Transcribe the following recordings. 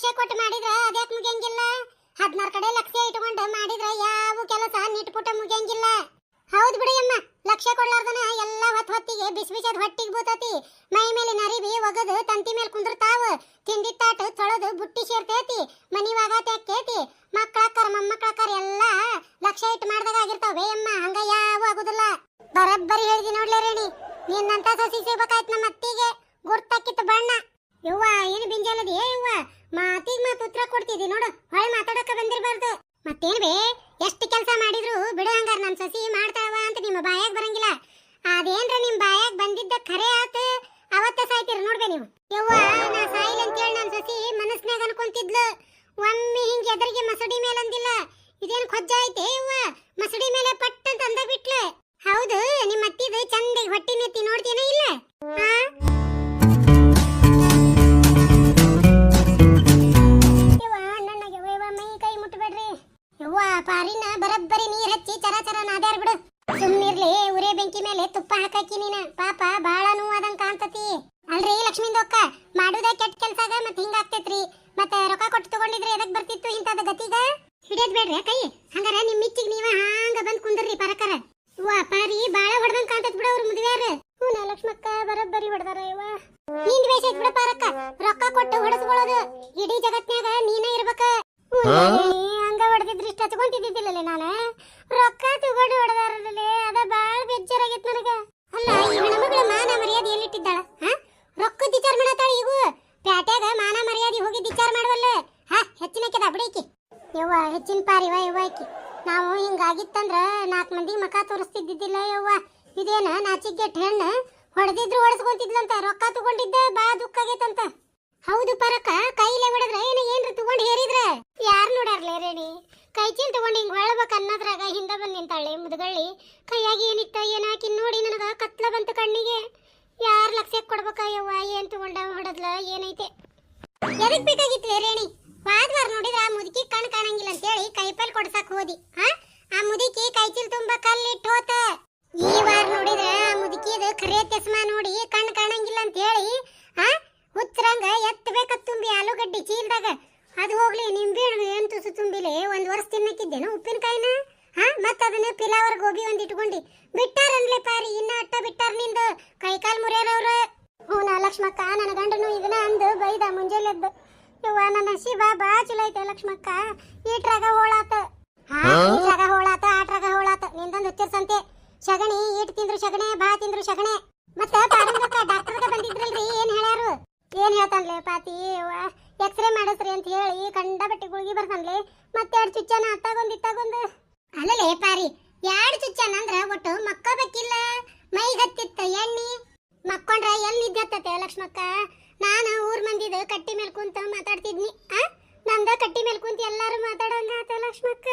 ಲಕ್ಷ ಕೊಟ್ಟು ಮಾಡಿದ್ರ ಅದ್ಯಾಕ್ ಮುಗಿಯಂಗಿಲ್ಲ? 16 ಕಡೆ ಲಕ್ಷ ಇಟ್ಕೊಂಡು ಮಾಡಿದ್ರ ಯಾವ ಕೆಲಸ ನಿಟ್ಪುಟ ಮುಗಿಯಂಗಿಲ್ಲ. ಹೌದು ಬಿಡಿ ಅಮ್ಮ, ಲಕ್ಷ ಕೊಡ್ಲಾರ್ದನ ಎಲ್ಲ ಹೊತ್ತಿಗೆ ಬಿಸಿ ಬಿಸಿದ ಹೊಟ್ಟಿಗೆ ಬೂತತಿ. ಮೈ ಮೇಲೆ ನರಿಬಿ ಒಗದು ತಂತಿ ಮೇಲೆ ಕುಂದ್ರತಾವ. ತಿಂಡಿ ತಾಟು ತೊಳೆದು ಬುಟ್ಟಿ ಸೇರ್ತೈತಿ. ಮನಿವಾಗ ತೆಕ್ಕೈತಿ. ಮಕ್ಕಳಕ್ಕರ ಮೊಮ್ಮಕ್ಕಳಕ್ಕರ ಎಲ್ಲ ಲಕ್ಷ ಇಟ್ಟು ಮಾಡ್ದಾಗ ಆಗಿರ್ತಾವೆ ಅಮ್ಮ. ಹಂಗ ಯಾವ ಆಗುದಿಲ್ಲ. ಬರಬ್ಬರಿ ಹೇಳಿದಿ ನೋಡ್ಲೇ ರೇಣಿ. ನಿನ್ನಂತ ಸಸಿ ಸಿಗ್ಬೇಕಾಯ್ತು ನಮ್ಮ ಅತ್ತಿಗೆ. ಗುರ್ತಾಕಿತ್ತು ಬಣ್ಣ. ಯವ್ವ ಏನು ಬಿಂಜಾಲದಿ ಯವ್ವ, ಮಾತಿಗೆ ಮಾತು ಉತ್ತರ ಕೊಡ್ತಿದ್ದಿ ನೋಡು. ಹೊಳೆ ಮಾತಾಡಕ ಬಂದಿರಬಾರ್ದು. ಮತ್ತೇನ್ ಬೇ, ಎಷ್ಟು ಕೆಲಸ ಮಾಡಿದ್ರು ಬಿಡು ಹಂಗಾರ ನನ್ನ ಸಸಿ ಮಾಡ್ತಾವ ಅಂತ ನಿಮ್ಮ ಬಾಯಾಗ ಬರಂಗಿಲ್ಲ. ಅದೇನ್ರ ನಿಮ್ ಬಾಯಾಗ ಬಂದಿದ್ದ ಖರೆ ಆತ, ಅವತ್ತ ಸಾಯ್ತಿರ ನೋಡ್ಬೇ ನೀವು. ಯವ್ವ ನಾ ಸಾಯಿಲ್ ಅಂತ ಹೇಳಿ ನನ್ನ ಸಸಿ ಮನಸ್ನಾಗ ಅನ್ಕೊಂತಿದ್ಲು. ಒಮ್ಮೆ ಹಿಂಗ ಎದರಿಗೆ ಮಸಡಿ ಮೇಲೆ ಅಂದಿಲ್ಲ. ಇದೇನ್ ಕೊಜ್ಜ ಐತೆ ಯವ್ವ, ಮಸಡಿ ಮೇಲೆ ಪಟ್ಟ ಅಂತ ಅಂದ ಬಿಟ್ಲೆ. ಹೌದು, ನಿಮ್ಮ ಅತ್ತಿದ ಚಂದ ಹೊಟ್ಟಿ ನೆತ್ತಿ ನೋಡ್ತೀನ ಇಲ್ಲ? ಹಾ ಪಾರಿನ ಬರಬ್ಬರಿ ನೀರ್ ಹಚ್ಚಿ ಚರ ಚರ ನಾದ್ಯಾರ ಬಿಡು. ಸುಮ್ನಿರ್ಲಿ, ಉರೇ ಬೆಂಕಿ ಮೇಲೆ ತುಪ್ಪ ಹಾಕಾಕಿ ನೀನ. ಪಾಪ ಬಾಳ ನೋವಾದಂಗ ಕಾಣ್ತತಿ. ಅಲ್ರಿ ಲಕ್ಷ್ಮೀಂದೊಕ್ಕ, ಮಾಡುದ ಕೆಟ್ಟ ಕೆಲ್ಸಾಗ ಮತ್ ಹಿಂಗ ಆಗ್ತೈತ್ರಿ. ಮತ್ತೆ ರೊಕ್ಕ ಕೊಟ್ಟು ತಗೊಂಡಿದ್ರೆ ಎದಕ್ ಬರ್ತಿತ್ತು ಇಂತದ ಗತಿಗ? ಹಿಡಿಯದ್ ಬೇಡ್ರಿ ಕೈ. ಹಂಗಾರ ನಿಮ್ ಮಿಚ್ಚಿಗೆ ನೀವ ಹಾಂಗ ಬಂದ್ ಕುಂದ್ರಿ ಪರಕರ. ವಾ ಪಾರಿ ಬಾಳ ಹೊಡ್ದಂಗ ಕಾಣ್ತತ್ ಬಿಡ ಅವ್ರ ಮುದುವ್ಯಾರ. ಹೂನ ಲಕ್ಷ್ಮಕ್ಕ ಬರಬ್ಬರಿ ಹೊಡ್ದಾರ ಇವ. ನಿಂದ್ ವೇಷ ಐತ್ ಬಿಡ ಪಾರಕ್ಕ. ರೊಕ್ಕ ಕೊಟ್ಟು ಹೊಡೆಸ್ಕೊಳ್ಳೋದು ಇಡೀ ಜಗತ್ನ್ಯಾಗ ನೀನ ಇರ್ಬೇಕ. ಹಂಗ ಹೊಡೆದಿದ್ರೆ ಇಷ್ಟ ತಗೊಂತಿದ್ದಿದ್ದಿಲ್ಲಲೇ ನಾನು. ರೊಕ್ಕ ತಗೊಂಡು ಹೊಡೆದಾರಲ್ಲೇ, ಅದ ಬಾಳ ಬೇಜಾರಾಗೈತ್ ನನಗ. ಅಲ್ಲ, ಈ ಹೆಣ್ಮಗಳ ಮಾನ ಮರ್ಯಾದೆ ಎಲ್ಲಿಟ್ಟಿದ್ದಾಳ? ರೊಕ್ಕದ ವಿಚಾರ ಮಾಡತ್ತಾಳ. ಈಗ ಪ್ಯಾಟ್ಯಾಗ ಮಾನ ಮರ್ಯಾದೆ ಹೋಗಿ ವಿಚಾರ ಮಾಡವಲ್ಲ. ಹೆಚ್ಚಿನಕ್ಕೆದ ಬಿಡೀಕಿ ಯವ್ವ, ಹೆಚ್ಚಿನ ಪಾರಿವ ಯವ್ವ ಆಕಿ. ನಾವು ಹಿಂಗಾಗಿತ್ತಂದ್ರ 4 ಮಂದಿ ಮಕ ತೋರಿಸ್ತಿದ್ದಿದ್ದಿಲ್ಲ ಯವ್ವ. ಇದೇನ ನಾಚಿಗೆಟ್ ಹೆಣ್ಣು ಹೊಡೆದಿದ್ರು ಹೊಡೆಸ್ಕೊಂತಿದ್ಲಂತ. ರೊಕ್ಕ ತಗೊಂಡಿದ್ದ ಬಾ ದುಃಖ ಆಗೈತಂತ. ಹೌದು ಪರಕ, ಕೈಲೇ ಹೊಡೆದ್ರ ಏನ್ರ ತಗೊಂಡ್ ಹೇರಿದ್ರ ಯಾರು ನೋಡಾರ್ಲೇ ರೇಣಿ? ಕೈ ಚೀಲ್ ತಗೊಂಡು ಹಿಂಗ್ ಹೊಳಬೇಕ ಅನ್ನೋದ್ರಾಗ ಹಿಂದ ಬಂದ್ ನಿಂತಾಳೆ ಮುದುಗಳ್ಳಿ. ಕೈಯಾಗಿ ಏನಿತ್ತ ಏನಾಕಿ ನೋಡಿ ನನಗ ಕತ್ಲ ಬಂತು ಕಣ್ಣಿಗೆ. ಯಾರ್ ಲಕ್ಷಕ್ಕೆ ಕೊಡ್ಬೇಕಯ್ಯವ್ವ? ಏನ್ ತಗೊಂಡ ಹೊಡದ್ಲ ಏನೈತೆ? ಎದಕ್ ಬೇಕಾಗಿತ್ಲೇ ರೇಣಿ? ವಾರ ನೋಡಿದ್ರ ಆ ಮುದುಕಿ ಕಣ್ ಕಾಣಂಗಿಲ್ಲ ಅಂತೇಳಿ ಕೈಪಲ್ ಕೊಡ್ಸಕ್ ಹೋದಿ. ಆ ಮುದುಕಿ ಕೈ ಚೀಲ್ ತುಂಬಾ ಕಲ್ಲಿಟ್ಟು ಹೋತ. ಈ ವಾರ ನೋಡಿದ್ರ ಆ ಮುದುಕಿದ ಖರೆ ತೆಸ್ಮಾ ನೋಡಿ ಕಣ್ ಕಾಣಂಗಿಲ್ಲ ಅಂತೇಳಿ ಹುಚ್ಚರಂಗ ಎತ್ತಬೇಕತ್ ತುಂಬಿ ಆಲೂಗಡ್ಡಿ ಚೀಲ್ದಾಗ. ಅದು ಹೋಗ್ಲಿ, ನಿಂಬೆ ಏನ್ ತುಸು ತುಂಬಿಲೆ 1 ವರ್ಷ ತಿನ್ನಕ್ಕಿದ್ದೇನ ಉಪ್ಪಿನಕಾಯಿನ? ಮತ್ತ ಅದನ್ನ ಪಿಲಾವರ್ ಗೋಬಿ ಒಂದ್ ಇಟ್ಕೊಂಡಿ ಬಿಟ್ಟಾರನ್ಲೆ ಪಾರಿ. ಇನ್ನ ಅಟ್ಟ ಬಿಟ್ಟಾರ ನಿಂದು ಕೈಕಾಲ್ ಮುರಿಯಾರವ್ರ. ಹೂನ ಲಕ್ಷ್ಮಕ್ಕ, ನನ್ನ ಗಂಡನು ಇದನ್ನ ಅಂದು ಬೈದ ಮುಂಜಾನೆದ್ದು. ಇವ್ವ ನನ್ನ ಶಿವ ಬಾ ಚಲೋ ಐತೆ ಲಕ್ಷ್ಮಕ್ಕ. ಈಟ್ರಾಗ ಹೋಳಾತ. ಈಟ್ರಾಗ ಹೋಳಾತ, ಆಟ್ರಾಗ ಹೋಳಾತ. ನಿಂದೊಂದು ಹುಚ್ಚಿರ್ಸಂತೆ. ಶಗಣಿ ಈಟ್ ತಿಂದ್ರು ಶಗಣೆ, ಬಾ ತಿಂದ್ರು ಶಗಣೆ. ಮತ್ತ ಪಾರಂಗಕ್ಕ ಡಾಕ್ಟರ್ಗ ಬಂದಿದ್ರಲ್ರಿ, ಏನ್ ಹೇಳ್ಯಾರು? ಏನ್ ಹೇಳ್ತಾನ್ಲೆ ಪಾತಿ? ಎಕ್ಸ್ರೇ ಮಾಡಿಸ್ರಿ ಅಂತ ಹೇಳಿ ಕಂಡ ಬಟ್ಟೆ ಗುಳಿಗೆ ಬರ್ತಾನ್ಲೆ. ಮತ್ತೆ 2 ಚುಚ್ಚನ ಅತ್ತಾಗೊಂದು. ಅಲ್ಲಲೇ ಪಾರಿ, 2 ಚುಚ್ಚನ ಅಂದ್ರ ಒಟ್ಟು ಮಕ್ಕಬೇಕಿಲ್ಲ. ಮೈಗೆ ಹತ್ತಿತ್ತ ಎಣ್ಣಿ ಮಕ್ಕೊಂಡ್ರ ಎಲ್ಲಿ ನಿದ್ದತ್ತೆ ಲಕ್ಷ್ಮಕ್ಕ? ನಾನು ಊರ್ ಮಂದಿದ ಕಟ್ಟಿ ಮೇಲೆ ಕುಂತ ಮಾತಾಡ್ತಿದ್ನಿ. ನಂದ ಕಟ್ಟಿ ಮೇಲೆ ಕುಂತ ಎಲ್ಲಾರು ಮಾತಾಡಂಗ ಆತ ಲಕ್ಷ್ಮಕ್ಕ.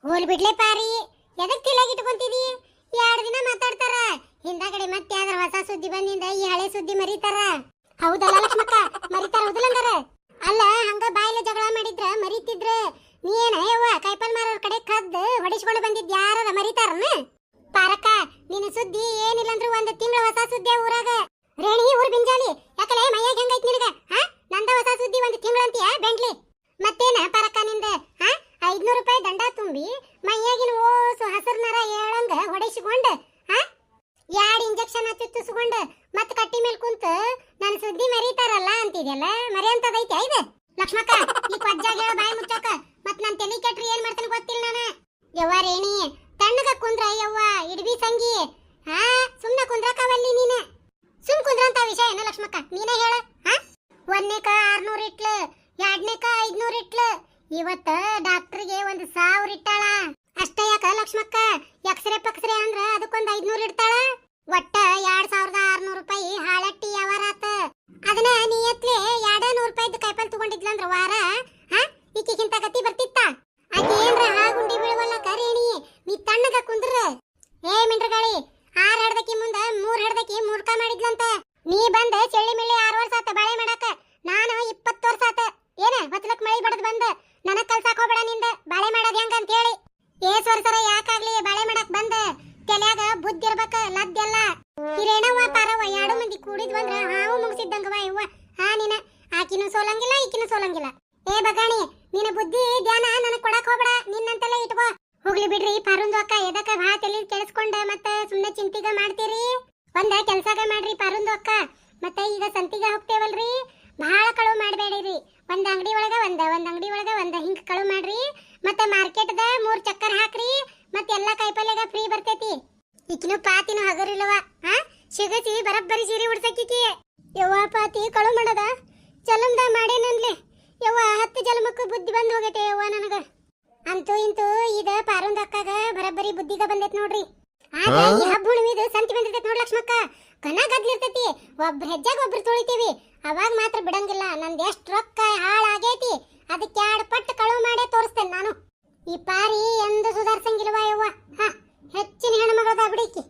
ಹೋಲ್ ಬಿಡ್ಲೆ ಪಾರಿ, ಎದಕ್ ತಿಳಗಿಟ್ಕೊಂತಿದಿ? 2 ದಿನ ಮಾತಾಡ್ತಾರ, ಹಿಂದಗಡೆ ಮತ್ತೆ ಯಾವ್ದಾರ ಹೊಸ ಸುದ್ದಿ ಬಂದಿಂದ ಈ ಹಳೆ ಸುದ್ದಿ ಮರಿತಾರ. ಹೌದಲ್ಲ ಲಕ್ಷ್ಮಕ್ಕ? ಮರಿತಾರ ಹೌದಲ್ಲಂಗಾರ? ಅಲ್ಲ, ಹಂಗ ಬಾಯಿಲೆ ಜಗಳ ಮಾಡಿದ್ರ ಮರಿತಿದ್ರ. ನೀನ ಯವ್ವ ಕೈಪಲ್ ಮಾರೋರ್ ಕಡೆ ಕದ್ದು ಹೊಡಿಸ್ಕೊಂಡು ಬಂದಿದ್ ಯಾರ ಮರಿತಾರನ? ಪಾರಕ್ಕ, ನಿನ್ನ ಸುದ್ದಿ ಏನಿಲ್ಲ ಅಂದ್ರು 1 ತಿಂಗಳ ಹೊಸ ಸುದ್ದಿ ಊರಾಗ. ರೇಣಿ ಊರ್ ಬಿಂಜಾಲಿ, ಯಾಕಲೆ ಮೈಯಾಗ ಹೆಂಗೈತ್ ನಿನಗ? ನಂದ ಹೊಸ ಸುದ್ದಿ 1 ತಿಂಗಳಂತೀಯ ಬೆಂಗ್ಲಿ. ಮತ್ತೇನ ಪಾರಕ್ಕ ನಿಂದ? 500 ರೂಪಾಯಿ ದಂಡ ತುಂಬಿ ಮೈಯಾಗಿನ ಓಸು ಹಸರ್ ನರ ಏಳಂಗ ಹೊಡಿಸ್ಕೊಂಡು 2 ಇಂಜೆಕ್ಷನ್ ಹಚ್ಚುತ್ತಿಸ್ಕೊಂಡು ಮತ್ ಕಟ್ಟಿ ಮೇಲೆ ಕುಂತ ನನ್ನ ಸುದ್ದಿ ಮರಿತಾರಲ್ಲ ಅಂತಿದ್ಯಲ್ಲ, ಮರೆಯಂತದೈತೆ ಇದು ಲಕ್ಷ್ಮಕ್ಕ. ಈ ಕೊಜ್ಜಾಗ ಹೇಳ ಬಾಯಿ ಮುಚ್ಚಕ. ಮತ್ ನನ್ ತಲೆ ಕೆಟ್ರಿ ಏನ್ ಮಾಡ್ತಾನೆ ಗೊತ್ತಿಲ್ಲ ನಾನು. ಯವ್ವ ರೇಣಿ, ತಣ್ಣಗ ಕುಂದ್ರ ಯವ್ವ ಇಡ್ಬಿ ಸಂಗಿ. ಸುಮ್ನ ಕುಂದ್ರಕವಲ್ಲಿ ನೀನ. ಸುಮ್ ಕುಂದ್ರಂತ ವಿಷಯ ಏನ ಲಕ್ಷ್ಮಕ್ಕ? ನೀನೇ ಹೇಳ. 1ನೇಕ 600 ಇಟ್ಲು, 2ನೇಕ 500 ಇಟ್ಲು. ಇವತ್ತ ಡಾಕ್ಟರ್ಗೆ 1000 ಇಟ್ಟಾಳ. ಅಷ್ಟೇ ಯಾಕ ಲಕ್ಷ್ಮಕ್ಕ? ಎಕ್ಸ್ರೇ ಪಕ್ಸ್ರೇ ಅಂದ್ರ ಅದಕ್ಕೊಂದು 500 ಇಡ್ತಾಳ. ಒಟ್ಟ 2600 ರೂಪಾಯಿ ಹಾಳಟ್ಟಿ ಯಾವಾರಾತ. ಅದನ್ನ ನೀ ಎತ್ಲೆ 200 ರೂಪಾಯಿದ ಕೈಪಲ್ ತಗೊಂಡಿದ್ಲಂದ್ರ ವಾರ ಈಕಿಗಿಂತ ಗತಿ ಬರ್ತಿತ್ತ? ಅದೇನ್ರ ಹಾಗುಂಡಿ ಬೀಳುವಲ್ಲ ಕರೇಣಿ. ನೀ ತಣ್ಣಗ ಕುಂದ್ರ. ಏ ಮಿಂಡ್ರಗಾಳಿ, 6 ಹಡ್ದಕಿ ಮುಂದ 3 ಹಡ್ದಕಿ ಮೂರ್ಖ ಮಾಡಿದ್ಲಂತ. ನೀ ಬಂದ ಚೆಳ್ಳಿ ಮಿಳ್ಳಿ 6 ವರ್ಷ ಆತ ಬಾಳೆ ಮಾಡಾಕ. ನಾನು 20 ವರ್ಷ ಆತ. ಏನ ಹೊತ್ತಲಕ್ ಮಳಿ ಬಡದ್ ಬಂದ ನನಗ್ ಕಲ್ಸಾಕ್ ಹೋಗ್ಬೇಡ ನಿಂದ ಬಾಳೆ ಮಾಡೋದ್ ಹೆಂಗ ಅಂತ ಹೇಳಿ. ಏಸ್ ವರ್ಷರ ಯಾಕಾಗ್ಲಿ ಬಾಳೆ ಮಾಡಕ್ ಬಂದ ತಲ್ಯಾಗ ಬುದ್ಧಿ ಇರ್ಬೇಕ, ಲದ್ದೆಲ್ಲ. ಹಿರೇನವ್ವ ಪಾರವ್ವ 2 ಮಂದಿ ಕೂಡಿದ್ವಂದ್ರ ಹಾವು ಮುಗಿಸಿದ್ದಂಗವ ಇವ್ವ. ನೀನ ಆಕಿನೂ ಸೋಲಂಗಿಲ್ಲ ಈಕಿನೂ ಸೋಲಂಗಿಲ್ಲ. ಏ ಬಗಾಣಿ ನಿನ್ನ ಬುದ್ಧಿ ಧ್ಯಾನ ನನಗೆ ಕೊಡಕ್ ಹೋಗ್ಬೇಡ, ನಿನ್ನಂತೆಲ್ಲ ಇಟ್ಕೋ. ಹೋಗ್ಲಿ ಬಿಡ್ರಿ ಪಾರುಂದು ಅಕ್ಕ, ಎದಕ್ಕ ಬಾ ತಲೆ ಕೆಡಿಸ್ಕೊಂಡ ಮತ್ತ ಸುಮ್ಮನೆ ಚಿಂತಿಗ ಮಾಡ್ತೀರಿ? ಒಂದ ಕೆಲ್ಸಾಗ ಮಾಡ್ರಿ ಪಾರುಂದು ಅಕ್ಕ. ಮತ್ತೆ ಈಗ ಸಂತಿಗೆ ಹೋಗ್ತೇವಲ್ರಿ, ಬಹಳ ಕಳುವು ಮಾಡಬೇಡಿರಿ. ಒಂದ್ ಅಂಗಡಿ ಒಳಗ ಒಂದ ಹಿಂಗ್ ಕಳುವು ಮಾಡ್ರಿ. ಮತ್ತೆ ಮಾರ್ಕೆಟ್ದ 3 ಚಕ್ಕರ್ ಹಾಕ್ರಿ. ಮತ್ತೆ ಎಲ್ಲಾ ಕೈಪಲ್ಯಗ ಫ್ರೀ ಬರ್ತೈತಿ. ಈಕಿನು ಪಾತಿನ ಹಗರಿಲ್ಲವ, ಸಿಗಸಿ ಬರಬ್ಬರಿ ಸೀರೆ ಉಡ್ಸಕ್ಕಿಕಿ. ಯವ್ವ ಪಾತಿ ಕಳುವು ಮಾಡದ ಜಲಮ್ದ ಮಾಡೇನನ್ಲೆ ಯವ್ವ, 10 ಜಲಮಕ್ಕೂ ಬುದ್ಧಿ ಬಂದ್ ಹೋಗೈತೆ ಯವ್ವ ನನಗ. ಅಂತೂ ಇಂತೂ ಈಗ ಪಾರುಂದ ಅಕ್ಕಾಗ ಬರಬ್ಬರಿ ಬುದ್ಧಿಗ ಬಂದೈತ್ ನೋಡ್ರಿ. ಆಗ ಈ ಹಬ್ಬ ಹುಣ್ಣಿಮೆದು ಸಂತಿ ಬಂದಿರ್ತೈತಿ ನೋಡ್ ಲಕ್ಷ್ಮಕ್ಕ, ಕನ ಗದ್ಲಿರ್ತೈತಿ. ಒಬ್ರ ಹೆಜ್ಜಾಗ ಒಬ್ರು ತುಳಿತೀವಿ, ಅವಾಗ ಮಾತ್ರ ಬಿಡಂಗಿಲ್ಲ. ನಂದ್ ಎಷ್ಟ್ ರೊಕ್ಕ ಹಾಳಾಗೈತಿ ಅದಕ್ಕೆ 2 ಪಟ್ಟು ಕಳುವು ಮಾಡೇ ತೋರಿಸ್ತೇನೆ ನಾನು. ಈ ಪಾರಿ ಎಂದು ಸುಧಾರ್ಸಂಗಿಲ್ವಾ ಯವ್ವ. ಹೆಚ್ಚಿನ ಹೆಣ್ಮಗಳದ ಬಿಡಿಕಿ.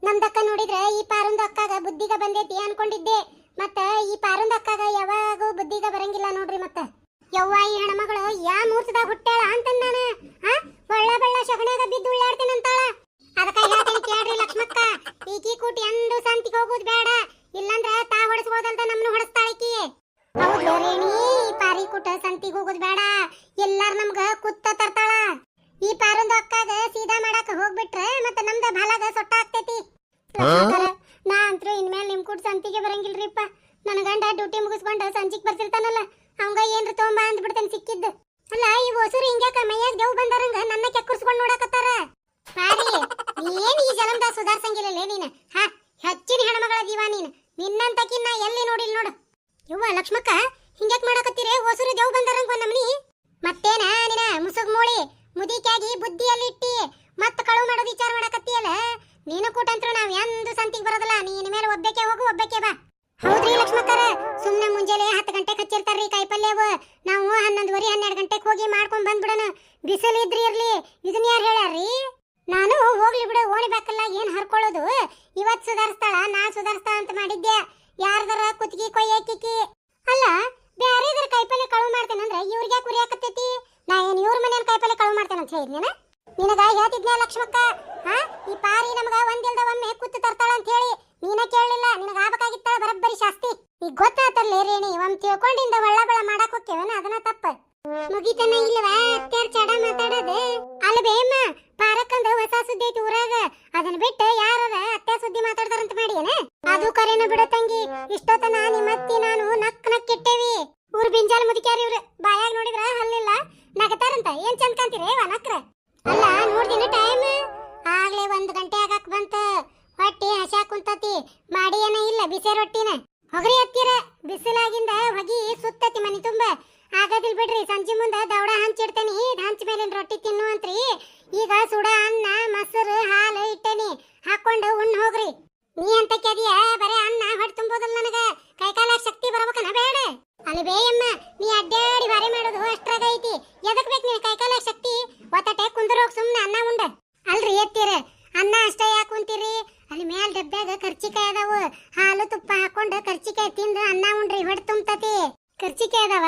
ನಮ್ದಕ್ಕ ನೋಡಿದ್ರೆ ಈ ಪಾರುಂದ ಅಕ್ಕಾಗ ಬುದ್ಧಿಗ ಬಂದೈತಿ ಅನ್ಕೊಂಡಿದ್ದೆ. ಮತ್ತ ಈ ಪಾರುಂದ ಅಕ್ಕಾಗ ಯಾವಾಗೂ ಬುದ್ಧಿಗ ಬರಂಗಿಲ್ಲ ನೋಡ್ರಿ. ಮತ್ತ ಯವ್ವ ಈ ಹೆಣ್ಮಗಳು ಯಾ ಮೂರ್ತದಾಗ ಹುಟ್ಟ್ಯಾಳ ಅಂತ ನಾನು ಒಳ್ಳ ಬೆಳ್ಳ ಶಗಣ್ಯಾಗ ಬಿದ್ದು ಉಳ್ಳಾಡ್ತೇನಂತಾಳ. ಅದಕ್ಕ ಹೇಳ್ತೇನೆ ಕೇಳ್ರಿ ಲಕ್ಷ್ಮಕ್ಕ, ಈಕಿ ಕೂಟಿ ಎಂದು ಸಂತಿಗೆ ಹೋಗುದ್ ಬೇಡ, ಇಲ್ಲಂದ್ರ ತಾ ಹೊಡೆಸ್ಬೋದಲ್ದ ನಮ್ನು ಹೊಡೆಸ್ತಾಳಿಕಿ. ಹೌದು ರೇಣಿ, ಈ ಪಾರಿ ಕೂಟ ಸಂತಿಗೆ ಹೋಗುದ್ ಬೇಡ, ಎಲ್ಲಾರ ನಮ್ಗ ಕುತ್ತ ತರ್ತಾಳ. ಈ ಪಾರುಂದ ಅಕ್ಕಾಗ ಸೀದಾ ಮಾಡಾಕ ಹೋಗ್ಬಿಟ್ರೆ ಮತ್ತೆ ನಮ್ದ ಬಾಲಾಗ ಸೊಟ್ಟ ಆಗ್ತೈತಿ. ನಾ ಅಂತ್ರು ಇನ್ಮೇಲೆ ನಿಮ್ ಕೂಟ ಸಂತಿಗೆ ಬರಂಗಿಲ್ರಿಪ್ಪ. ನನ್ನ ಗಂಡ ಡ್ಯೂಟಿ ಮುಗಿಸ್ಕೊಂಡು ಸಂಜಿಗ್ ಬರ್ತಿರ್ತಾನಲ್ಲ, ಅವಂಗ ಏನ್ರ ತೊಂಬ ಅಂದ್ಬಿಡ್ತೇನೆ ಸಿಕ್ಕಿದ್ದು. ಅಲ್ಲ ಈ ಹೊಸರು ಹಿಂಗ್ಯಾಕ ಮೈಯಾಗ ದೇವ್ ಬಂದಾರಂಗ ನನ್ನ ಕೆಕ್ಕರ್ಸ್ಕೊಂಡ್ ನೋಡಾಕತ್ತಾರ. ಪಾರಿ ಏನ್ ಈ ಜಲಂದ ಸುಧಾರ್ಸಂಗಿಲ್ಲಲೇ ನೀನು. ಹೆಚ್ಚಿನ ಹೆಣ್ಮಗಳ ದೀವಾ ನೀನು. ನಿನ್ನಂತಕಿನ್ನ ಎಲ್ಲಿ ನೋಡಿಲ್ ನೋಡು. ಯವ್ವ ಲಕ್ಷ್ಮಕ್ಕ, ಹಿಂಗ್ಯಾಕ್ ಮಾಡಾಕತ್ತೀರಿ? ಹೊಸರು ದೇವ್ ಬಂದಾರಂಗ ನಮ್ನಿ. ಮತ್ತೇನ ನಿನ ಮುಸುಗ್ ಮೂಳಿ ಮುದಿಕಾಗಿ ಬುದ್ಧಿಯಲ್ಲಿ ಇಟ್ಟಿ ಮತ್ತ ಕಳುವು ಮಾಡೋದು ವಿಚಾರ ಮಾಡಾಕತ್ತೀಯಲ್ಲ. ನೀನು ಕೂಟಂತ್ರು ನಾವ್ ಎಂದು ಸಂತಿಗೆ ಬರೋದಲ್ಲ, ನೀನ್ ಮೇಲೆ ಒಬ್ಬಕ್ಕೆ ಹೋಗು ಒಬ್ಬಕ್ಕೆ ಬಾ. ಹೌದ್ರಿ ಲಕ್ಷ್ಮಕ್ಕರ, ಸುಮ್ನೆ ಮುಂಜಾನೆ 10 ಗಂಟೆಗೆ ಹಚ್ಚಿರ್ತಾರ್ರಿ ಕಾಯಿಪಲ್ಯವು. ನಾವು 11:30 12 ಗಂಟೆಗೆ ಹೋಗಿ ಮಾಡ್ಕೊಂಡ್ ಬಂದ್ಬಿಡೋಣ. ಬಿಸಿಲು ಇದ್ರಿ ಇರ್ಲಿ, ಇದನ್ನ ಯಾರು ಹೇಳ್ಯಾರ್ರಿ? ನಾನು ಹೋಗ್ಲಿ ಬಿಡು, ಓಣಿಬೇಕಲ್ಲ ಏನ್ ಹರ್ಕೊಳ್ಳೋದು. ಇವತ್ ಸುಧಾರಿಸ್ತಾಳ ನಾ ಸುಧಾರಿಸ್ತಾಳ ಅಂತ ಮಾಡಿದ್ದೆ. ಯಾರ್ದಾರ ಕುತ್ತಿಗೆ ಕೊಯ್ಯಾಕಿಕ್ಕಿ ಅಲ್ಲ, ಬ್ಯಾರೇದ್ರ ಕಾಯಿಪಲ್ಯ ಕಳುವು ಮಾಡ್ತೇನಂದ್ರ ಇವ್ರಿಗೆ ಕುರಿಯಾಕತ್ತೈತಿ. ನಾ ಏನ್ ಇವ್ರ ಮನೇನ ಕಾಯಿಪಲ್ಯ ಕಳುವು ಮಾಡ್ತೇನಂತ ಹೇಳಿದ್ನೇನ? ನಿನಗ ಹೇಳ್ತಿದ್ನ ಲಕ್ಷ್ಮಕ್ಕ, ಈ ಪಾರಿ ನಮಗ ಒಂದಿಲ್ದ ಒಮ್ಮೆ ಕುತ್ತು ತರ್ತಾಳ ಅಂತ ಹೇಳಿ ನೀನ ಕೇಳಲಿಲ್ಲ. ನಿನಗ ಆಗ್ಬೇಕಾಗಿತ್ತ ಬರಬ್ಬರಿ ಶಾಸ್ತಿ. ಈಗ ಗೊತ್ತಾತರ್ಲೇ ರೇಣಿ, ಒಮ್ಮೆ ತಿಳ್ಕೊಂಡಿಂದ ಒಳ್ಳ ಬೆಳ ಮಾಡಾಕ್ ಹೋಗ್ತೇವನ, ಅದನ್ನ ತಪ್ಪ. ಮುಗಿತನ ಇಲ್ವಾ ಅತ್ಯಾರ ಚಡ ಮಾತಾಡೋದು? ಅಲ್ಬೇಮ್ಮ, ಪಾರಕ್ಕಂದ ಹೊಸ ಸುದ್ದಿ ಐತಿ ಊರಾಗ, ಅದನ್ನ ಬಿಟ್ಟು ಯಾರ ಅತ್ಯ ಸುದ್ದಿ ಮಾತಾಡ್ತಾರಂತ ಮಾಡಿಯೇನ? ಅದು ಕರೆನ ಬಿಡ ತಂಗಿ, ಇಷ್ಟೊತ್ತನ ನಿಮ್ಮತ್ತಿ ನಾನು ನಕ್ಕಿಟ್ಟೇವಿ. ಊರ್ ಬಿಂಜಾಲ್ ಮುದಿಕ್ಯಾರ ಇವ್ರು, ಬಾಯಾಗ ನೋಡಿದ್ರ ಹಲ್ಲಿಲ್ಲ, ನಗತಾರಂತ. ಏನ್ ಚಂದ ಕಾಂತೀರಿ ನಕ್ರ? ಅಲ್ಲ ನೋಡ್ದಿನ ಟೈಮ್ ಆಗ್ಲೇ 1 ಗಂಟೆ ಆಗಾಕ್ ಬಂತ. ಹೊಟ್ಟಿ ಹಸಾ ಕುಂತತಿ, ಮಾಡಿ ಏನ ಇಲ್ಲ ಬಿಸಿ ರೊಟ್ಟಿನ. ಹೊಗರಿ ಹತ್ತಿರ ಬಿಸಿಲಾಗಿಂದ ಹೊಗಿ ಸುತ್ತತಿ ಮನಿ ತುಂಬ. ಆಗದಿಲ್ ಬಿಡ್ರಿ, ಸಂಜೆ ಮುಂದ ದವಡ ಹಂಚಿಡ್ತೇನಿ, ಹಂಚ ಮೇಲಿನ ರೊಟ್ಟಿ ತಿನ್ನುವಂತ್ರಿ. ಈಗ ಸುಡ ಅನ್ನ ಮೊಸರು ಹಾಲು ಇಟ್ಟೇನಿ, ಹಾಕೊಂಡು ಉಣ್ ಹೋಗ್ರಿ. ನೀ ಅಂತ ಕೆದಿಯ ಬರೇ ಅನ್ನ ಹೊಟ್ಟೆ ತುಂಬೋದಲ್ಲ, ನನಗ ಕೈಕಾಲ ಶಕ್ತಿ ಬರ್ಬೇಕನ ಬೇಡ? ಅಲ್ಲಿ ಬೇಯಮ್ಮ, ನೀ ಅಡ್ಡಾಡಿ ಬಾರಿ ಮಾಡೋದು ಅಷ್ಟ್ರಾಗ ಐತಿ. ಎದಕ್ ಬೇಕು ನೀನು ಕೈಕಾಲ ಶಕ್ತಿ? ಒತ್ತಟೆ ಕುಂದ್ರೋಗ್ ಸುಮ್ನೆ ಅನ್ನ ಉಂಡ. ಅಲ್ರಿ ಎತ್ತೀರ, ಅನ್ನ ಅಷ್ಟೇ ಯಾಕೆ ಕುಂತೀರಿ? ಅಲ್ಲಿ ಮ್ಯಾಲ ಡಬ್ಬ್ಯಾಗ ಕರ್ಚಿಕಾಯಿ ಅದಾವು, ಹಾಲು ತುಪ್ಪ ಹಾಕೊಂಡು ಕರ್ಚಿಕಾಯಿ ತಿಂದು ಅನ್ನ ಉಂಡ್ರಿ, ಹೊಟ್ಟೆ ತುಂಬತತಿ. ಕರ್ಚಿಕಾಯಿ ಅದಾವ?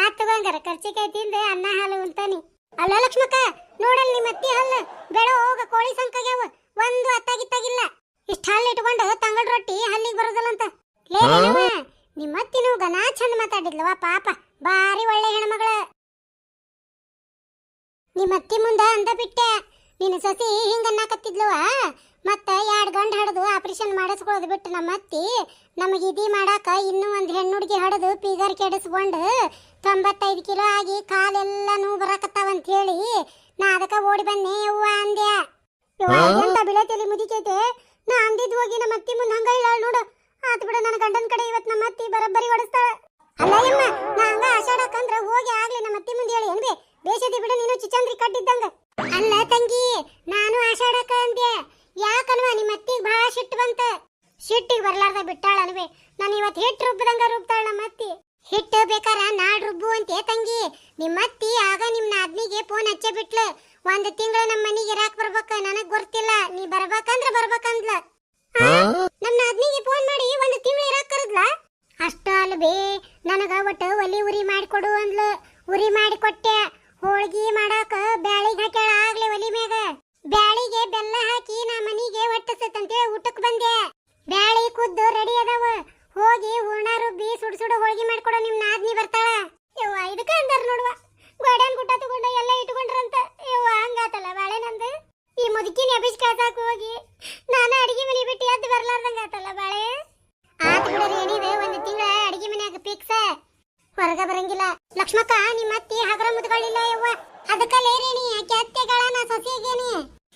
ಆತ್ ತಗೊಂಗಾರ, ಕರ್ಚಿಕಾಯಿ ತಿಂದು ಅನ್ನ ಹಾಲು ಉಂತಾನಿ. ಅಲ್ಲ ಲಕ್ಷ್ಮಕ್ಕ, ನೋಡಲ್ ನಿಮ್ಮ ಅತ್ತಿ ಹಲ್ಲು ಬೆಳೋ ಹೋಗ ಕೋಳಿ ಸಂಕಾಗ್ಯಾವ, ಒಂದು ಅತ್ತಾಗಿತ್ತಾಗಿಲ್ಲ. ಇಷ್ಟ ಹಲ್ಲು ಇಟ್ಕೊಂಡು ತಂಗಳ ರೊಟ್ಟಿ ಹಲ್ಲಿಗೆ ಬರೋದಲ್ಲ ಅಂತ. ನಿಮ್ಮ ಅತ್ತಿನೂ ಗನಾ ಚಂದ ಮಾತಾಡಿದ್ಲವ ಪಾಪ, ಬಾರಿ ಒಳ್ಳೆ ಹೆಣ್ಮಗಳ. ನಿಮ್ಮ ಅತ್ತಿ ಮುಂದ ಅಂದ ಬಿಟ್ಟೆ, ನಿನ್ನ ಸಸಿ ಹಿಂಗನ್ನಾಕತ್ತಿದ್ಲವ. ಮತ್ತ 2 ಗಂಡು ಹಡದು ಆಪರೇಷನ್ ಮಾಡಿಸ್ಕೊಳ್ಳೋದು ಬಿಟ್ಟು ನಮ್ಮ ಅತ್ತಿ ನಮಗೆ ಇದಿ ಮಾಡಾಕ ಇನ್ನೂ ಒಂದು ಹೆಣ್ಣುಡ್ಗಿ ಹಡದು ಫಿಗರ್ ಕೆಡಿಸ್ಕೊಂಡು 95 ಕಿಲೋ ಆಗಿ ಕಾಲೆಲ್ಲ ನೋವು ಬರಾಕತ್ತಾವಂತ ಹೇಳಿ ನಾ ಅದಕ್ಕೆ ಓಡಿ ಬನ್ನಿ ಯವ್ವ ಅಂದ್ಯ. ಎಂತ ಬಿಳತೆಲಿ ಮುದಿಕೈತೆ, ನಾ ಅಂದಿದ್ ಹೋಗಿ ನಮ್ಮ ಅತ್ತಿ ಮುಂದೆ ಹಂಗ ಇಲ್ಲ ನೋಡು. ಆತ್ ಬಿಡ, ನನ್ನ ಗಂಡನ ಕಡೆ ಇವತ್ತು ನಮ್ಮ ಅತ್ತಿ ಬರಬ್ಬರಿ ಹೊಡಿಸ್ತಾಳ. ಅಲ್ಲ ಯಮ್ಮ, ನಾ ಹಂಗ ಆಷಾಢಕ್ಕಂದ್ರ ಹೋಗಿ ಆಗ್ಲಿ ನಮ್ಮ ಅತ್ತಿ ಮುಂದೆ ಹೇಳಿ ಏನ್ಬೇ ಬೇಸದಿ ಬಿಡ, ನೀನು ಚಿಚಂದ್ರಿ ಕಟ್ಟಿದ್ದಂಗ. ಅಲ್ಲ ತಂಗಿ, ನಾನು ಆಷಾಢಕ್ಕ ಅಂದೆ. ಯಾಕನ್ವ ನಿಮ್ಮ ಅತ್ತಿಗೆ ಭಾಳ ಸಿಟ್ಟು ಬಂತ. ಸಿಟ್ಟಿಗೆ ಬರ್ಲಾರ್ದ ಬಿಟ್ಟಾಳ ಅನ್ಬೇ. ನಾನು ಇವತ್ತು ಹಿಟ್ಟು ರುಬ್ಬದಂಗ ರುಬ್ತಾಳ ನಮ್ಮ ಅತ್ತಿ. ಹಿಟ್ಟು ಬೇಕಾರ ನಾಡ್ ರುಬ್ಬು ಅಂತೆ ತಂಗಿ. ನಿಮ್ಮ ಅತ್ತಿ ಆಗ ನಿಮ್ಮ ನಾದ್ನಿಗೆ ಫೋನ್ ಹಚ್ಚೆ ಬಿಟ್ಲು. 1 ತಿಂಗಳು ನಮ್ಮ ಮನೆಗೆ ಇರಾಕ್ ಬರ್ಬೇಕ, ನನಗ್ ಗೊತ್ತಿಲ್ಲ, ನೀ ಬರ್ಬೇಕಂದ್ರ ಬರ್ಬೇಕಂದ್ಲ. ನಮ್ಮ ನಾದ್ನಿಗೆ ಫೋನ್ ಮಾಡಿ 1 ತಿಂಗಳು ಇರಾಕ್ ಕರೆದ್ಲ. ಅಷ್ಟ ಅಲ್ಬೇ, ನನಗ ಒಟ್ಟು ಒಲಿ ಉರಿ ಮಾಡಿಕೊಡು ಅಂದ್ಲು. ಉರಿ ಮಾಡಿ ಕೊಟ್ಟೆ. ಹೋಳ್ಗಿ ಮಾಡಾಕ ಬ್ಯಾಳಿಗೆ ಹಾಕ್ಯಾಳ ಆಗ್ಲೇ ಒಲಿ ಮ್ಯಾಗ. ಬ್ಯಾಳಿಗೆ ಬೆಲ್ಲ ಹಾಕಿ ನಾ ಮನಿಗೆ ಹೊಟ್ಟಸತ್ತಂತೇಳಿ ಊಟಕ್ಕೆ ಬಂದೆ. ಬ್ಯಾಳಿ ಕುದ್ದು ರೆಡಿ ಅದಾವ, ಹೋಗಿ ಹೂರ್ಣ ರುಬ್ಬಿ ಸುಡು ಸುಡು ಹೋಳ್ಗಿ ಮಾಡ್ಕೊಡೋ ನಿಮ್ ನಾದ್ನಿ ಬರ್ತಾಳ. ಯವ್ವ ಇದಕ್ಕ ಹೊರಗ ಬರಂಗಿಲ್ಲ. ಲಕ್ಷ್ಮಕ್ಕ ನಿಮ್ಮ ಅತ್ತಿ ಹಗರ ಮುದ್ಗಳಿಲ್ಲ ಯವ್ವ. ಅದಕ್ಕಲ್ಲೇ ರೇಣಿ ಆಕೆ ಅತ್ತೆಗಳನ್ನ ಸೊಸೆಗೇನಿ.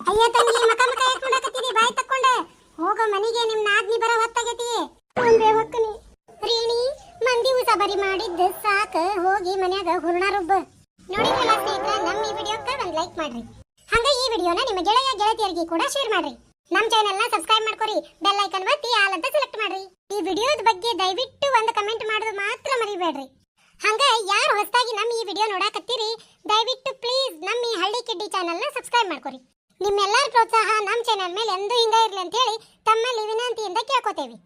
ಅಯ್ಯ ತಂಗಿ ಮಕ ಮಕ ಯಾಕೆ ಮಾಡಕತ್ತೀರಿ ಬಾಯಿ ತಕ್ಕೊಂಡ? ಹೋಗ ಮನಿಗೆ ನಿಮ್ ನಾದ್ನಿ ಬರ ಹೊತ್ತಾಗೈತಿ. ಒಂದೇ ಹೊಕ್ಕನಿ ರೇಣಿ ಮಂದಿ ಉಸಾಬರಿ ಮಾಡಿದ್ದು ಸಾಕ, ಹೋಗಿ ಮನ್ಯಾಗ ಹೂರ್ಣ ರುಬ್ಬ. ನೋಡಿದ್ರಲ್ಲ ಸ್ನೇಹಿತರೆ, ನಮ್ಮ ಈ ವಿಡಿಯೋಕ್ಕೆ ಒಂದು ಲೈಕ್ ಮಾಡ್ರಿ. ಹಂಗ ಈ ವಿಡಿಯೋನ ನಿಮ್ಮ ಗೆಳೆಯ ಗೆಳತಿಯರಿಗೆ ಕೂಡ ಶೇರ್ ಮಾಡ್ರಿ. ನಮ್ಮ ಚಾನೆಲ್ನ ಸಬ್ಸ್ಕ್ರೈಬ್ ಮಾಡ್ಕೊರಿ, ಬೆಲ್ ಐಕನ್ ಒತ್ತಿ ಆಲ್ ಅಂತ ಸೆಲೆಕ್ಟ್ ಮಾಡ್ರಿ. ಈ ವಿಡಿಯೋದ ಬಗ್ಗೆ ದಯವಿಟ್ಟು ಒಂದು ಕಮೆಂಟ್ ಮಾಡೋದು ಮಾತ್ರ ಮರಿಬೇಡ್ರಿ. ಹಂಗ ಯಾರು ಹೊಸದಾಗಿ ನಮ್ಮ ಈ ವಿಡಿಯೋ ನೋಡಾಕತ್ತೀರಿ, ದಯವಿಟ್ಟು ಪ್ಲೀಸ್ ನಮ್ಮ ಈ ಹಳ್ಳಿ ಕಿಡ್ಡಿ ಚಾನೆಲ್ನ ಸಬ್ಸ್ಕ್ರೈಬ್ ಮಾಡ್ಕೊರಿ. ನಿಮ್ಮೆಲ್ಲರ ಪ್ರೋತ್ಸಾಹ ನಮ್ಮ ಚಾನೆಲ್ ಮೇಲೆ ಎಂದೂ ಹಿಂಗ ಇರ್ಲಿ ಅಂತ ಹೇಳಿ ತಮ್ಮಲ್ಲಿ ವಿನಂತಿಯಿಂದ ಕೇಳ್ಕೊತೇವಿ.